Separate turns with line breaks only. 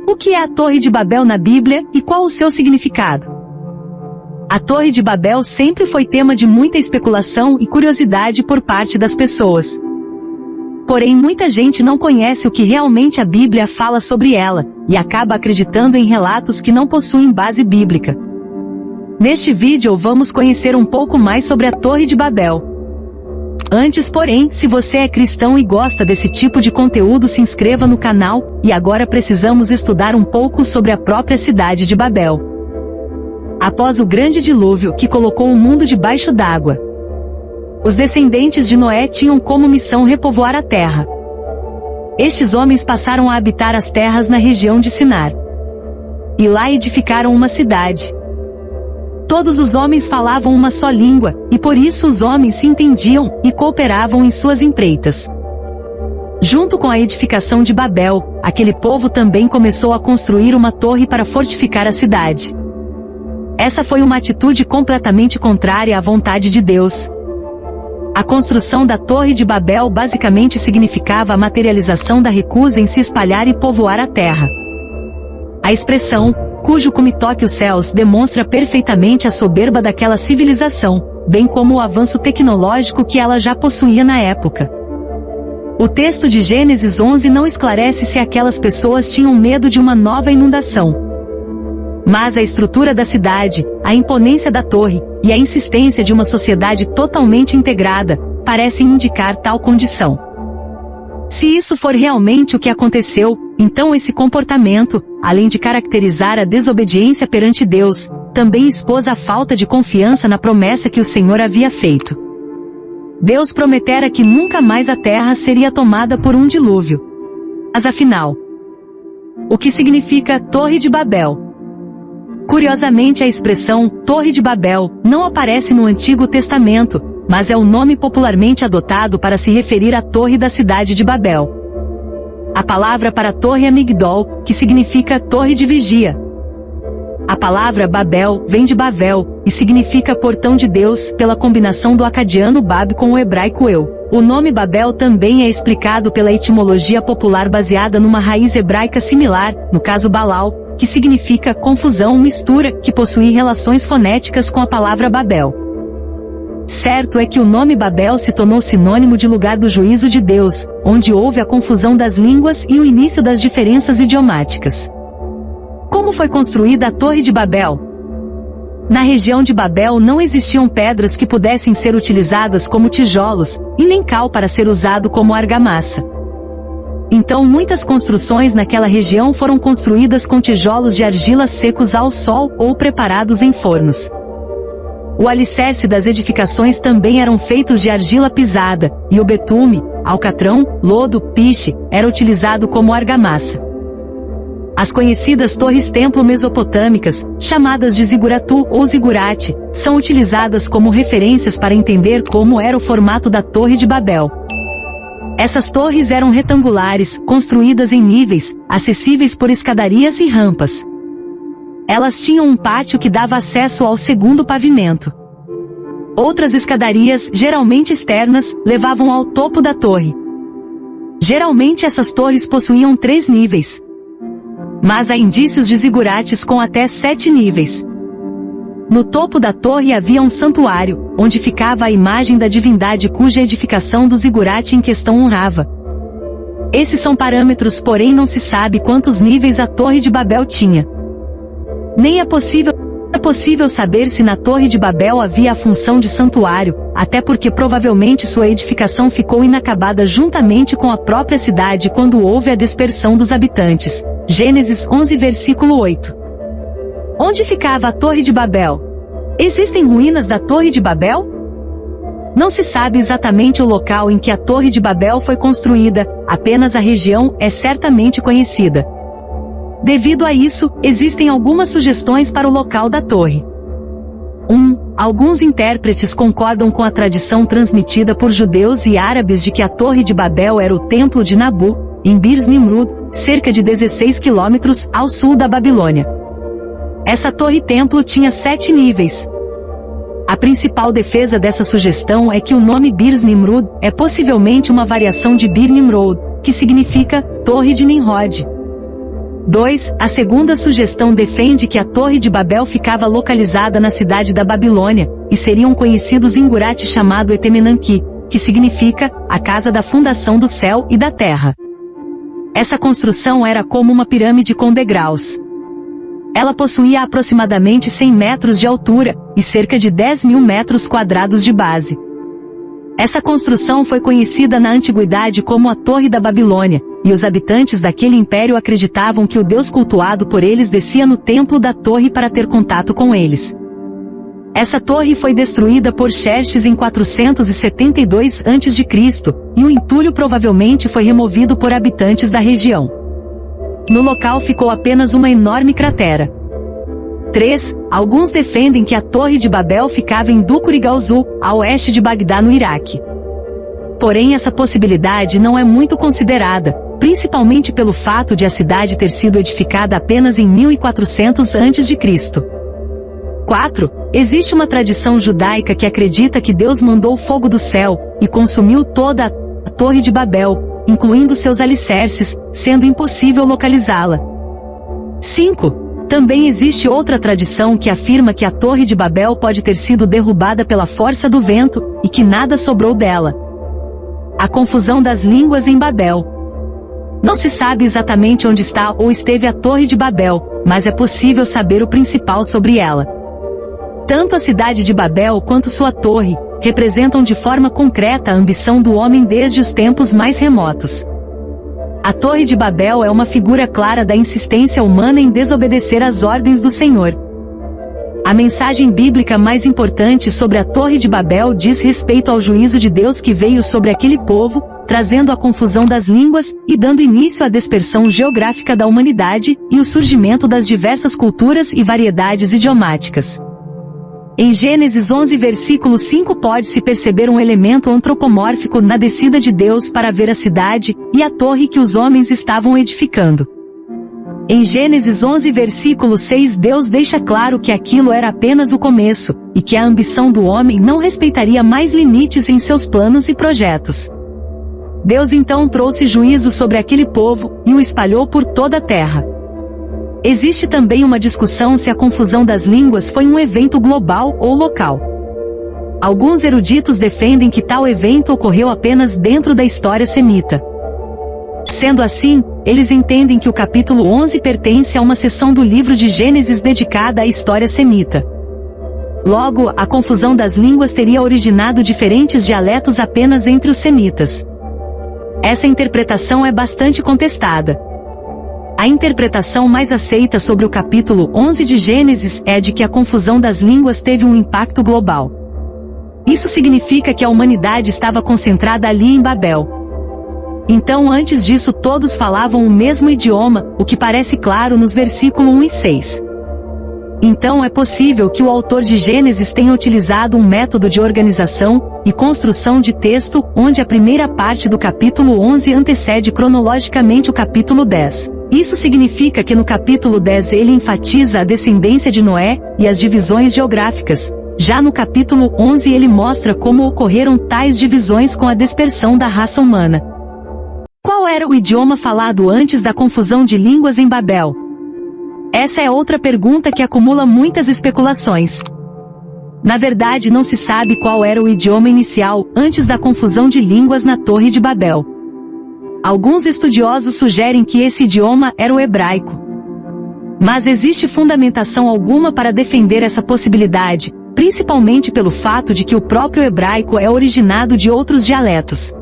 O que é a Torre de Babel na Bíblia e qual o seu significado? A Torre de Babel sempre foi tema de muita especulação e curiosidade por parte das pessoas. Porém, muita gente não conhece o que realmente a Bíblia fala sobre ela, e acaba acreditando em relatos que não possuem base bíblica. Neste vídeo vamos conhecer um pouco mais sobre a Torre de Babel. Antes, porém, se você é cristão e gosta desse tipo de conteúdo, se inscreva no canal, e agora precisamos estudar um pouco sobre a própria cidade de Babel. Após o grande dilúvio que colocou o mundo debaixo d'água, os descendentes de Noé tinham como missão repovoar a terra. Estes homens passaram a habitar as terras na região de Sinar. E lá edificaram uma cidade. Todos os homens falavam uma só língua, e por isso os homens se entendiam e cooperavam em suas empreitas. Junto com a edificação de Babel, aquele povo também começou a construir uma torre para fortificar a cidade. Essa foi uma atitude completamente contrária à vontade de Deus. A construção da Torre de Babel basicamente significava a materialização da recusa em se espalhar e povoar a terra. A expressão, cujo cume toque os céus, demonstra perfeitamente a soberba daquela civilização, bem como o avanço tecnológico que ela já possuía na época. O texto de Gênesis 11 não esclarece se aquelas pessoas tinham medo de uma nova inundação. Mas a estrutura da cidade, a imponência da torre, e a insistência de uma sociedade totalmente integrada, parecem indicar tal condição. Se isso for realmente o que aconteceu, então esse comportamento, além de caracterizar a desobediência perante Deus, também expôs a falta de confiança na promessa que o Senhor havia feito. Deus prometera que nunca mais a terra seria tomada por um dilúvio. Mas afinal, o que significa Torre de Babel? Curiosamente, a expressão Torre de Babel não aparece no Antigo Testamento, mas é o nome popularmente adotado para se referir à torre da cidade de Babel. A palavra para torre é Migdol, que significa torre de vigia. A palavra Babel vem de Bavel, e significa portão de Deus, pela combinação do acadiano Bab com o hebraico Eu. O nome Babel também é explicado pela etimologia popular baseada numa raiz hebraica similar, no caso Balal, que significa confusão, mistura, que possui relações fonéticas com a palavra Babel. Certo é que o nome Babel se tornou sinônimo de lugar do juízo de Deus, onde houve a confusão das línguas e o início das diferenças idiomáticas. Como foi construída a Torre de Babel? Na região de Babel não existiam pedras que pudessem ser utilizadas como tijolos, e nem cal para ser usado como argamassa. Então muitas construções naquela região foram construídas com tijolos de argila secos ao sol ou preparados em fornos. O alicerce das edificações também eram feitos de argila pisada, e o betume, alcatrão, lodo, piche, era utilizado como argamassa. As conhecidas torres-templo mesopotâmicas, chamadas de ziguratu ou zigurate, são utilizadas como referências para entender como era o formato da Torre de Babel. Essas torres eram retangulares, construídas em níveis, acessíveis por escadarias e rampas. Elas tinham um pátio que dava acesso ao segundo pavimento. Outras escadarias, geralmente externas, levavam ao topo da torre. Geralmente essas torres possuíam 3 níveis. Mas há indícios de zigurates com até 7 níveis. No topo da torre havia um santuário, onde ficava a imagem da divindade cuja edificação do zigurate em questão honrava. Esses são parâmetros, porém não se sabe quantos níveis a Torre de Babel tinha. Nem é possível saber se na Torre de Babel havia a função de santuário, até porque provavelmente sua edificação ficou inacabada juntamente com a própria cidade quando houve a dispersão dos habitantes. Gênesis 11 versículo 8. Onde ficava a Torre de Babel? Existem ruínas da Torre de Babel? Não se sabe exatamente o local em que a Torre de Babel foi construída, apenas a região é certamente conhecida. Devido a isso, existem algumas sugestões para o local da torre. 1. Alguns intérpretes concordam com a tradição transmitida por judeus e árabes de que a Torre de Babel era o Templo de Nabu, em Bir Nimrud, cerca de 16 quilômetros ao sul da Babilônia. Essa torre-templo tinha 7 níveis. A principal defesa dessa sugestão é que o nome Bir Nimrud é possivelmente uma variação de Bir Nimrod, que significa Torre de Nimrod. 2. A segunda sugestão defende que a Torre de Babel ficava localizada na cidade da Babilônia, e seriam conhecidos em Gurate chamado Etemenanki, que significa a casa da fundação do céu e da terra. Essa construção era como uma pirâmide com degraus. Ela possuía aproximadamente 100 metros de altura e cerca de 10.000 metros quadrados de base. Essa construção foi conhecida na antiguidade como a Torre da Babilônia, e os habitantes daquele império acreditavam que o Deus cultuado por eles descia no templo da torre para ter contato com eles. Essa torre foi destruída por Xerxes em 472 a.C., e o entulho provavelmente foi removido por habitantes da região. No local ficou apenas uma enorme cratera. 3. Alguns defendem que a Torre de Babel ficava em Duquri-Galzu, a oeste de Bagdá no Iraque. Porém, essa possibilidade não é muito considerada, principalmente pelo fato de a cidade ter sido edificada apenas em 1400 a.C. 4. Existe uma tradição judaica que acredita que Deus mandou fogo do céu e consumiu toda a Torre de Babel, incluindo seus alicerces, sendo impossível localizá-la. 5. Também existe outra tradição que afirma que a Torre de Babel pode ter sido derrubada pela força do vento, e que nada sobrou dela. A confusão das línguas em Babel. Não se sabe exatamente onde está ou esteve a Torre de Babel, mas é possível saber o principal sobre ela. Tanto a cidade de Babel quanto sua torre representam de forma concreta a ambição do homem desde os tempos mais remotos. A Torre de Babel é uma figura clara da insistência humana em desobedecer às ordens do Senhor. A mensagem bíblica mais importante sobre a Torre de Babel diz respeito ao juízo de Deus que veio sobre aquele povo, trazendo a confusão das línguas e dando início à dispersão geográfica da humanidade e o surgimento das diversas culturas e variedades idiomáticas. Em Gênesis 11 versículo 5 pode-se perceber um elemento antropomórfico na descida de Deus para ver a cidade e a torre que os homens estavam edificando. Em Gênesis 11 versículo 6 Deus deixa claro que aquilo era apenas o começo, e que a ambição do homem não respeitaria mais limites em seus planos e projetos. Deus então trouxe juízo sobre aquele povo e o espalhou por toda a terra. Existe também uma discussão se a confusão das línguas foi um evento global ou local. Alguns eruditos defendem que tal evento ocorreu apenas dentro da história semita. Sendo assim, eles entendem que o capítulo 11 pertence a uma seção do livro de Gênesis dedicada à história semita. Logo, a confusão das línguas teria originado diferentes dialetos apenas entre os semitas. Essa interpretação é bastante contestada. A interpretação mais aceita sobre o capítulo 11 de Gênesis é a de que a confusão das línguas teve um impacto global. Isso significa que a humanidade estava concentrada ali em Babel. Então antes disso todos falavam o mesmo idioma, o que parece claro nos versículos 1 e 6. Então é possível que o autor de Gênesis tenha utilizado um método de organização e construção de texto, onde a primeira parte do capítulo 11 antecede cronologicamente o capítulo 10. Isso significa que no capítulo 10 ele enfatiza a descendência de Noé e as divisões geográficas. Já no capítulo 11 ele mostra como ocorreram tais divisões com a dispersão da raça humana. Qual era o idioma falado antes da confusão de línguas em Babel? Essa é outra pergunta que acumula muitas especulações. Na verdade não se sabe qual era o idioma inicial antes da confusão de línguas na Torre de Babel. Alguns estudiosos sugerem que esse idioma era o hebraico. Mas existe fundamentação alguma para defender essa possibilidade, principalmente pelo fato de que o próprio hebraico é originado de outros dialetos.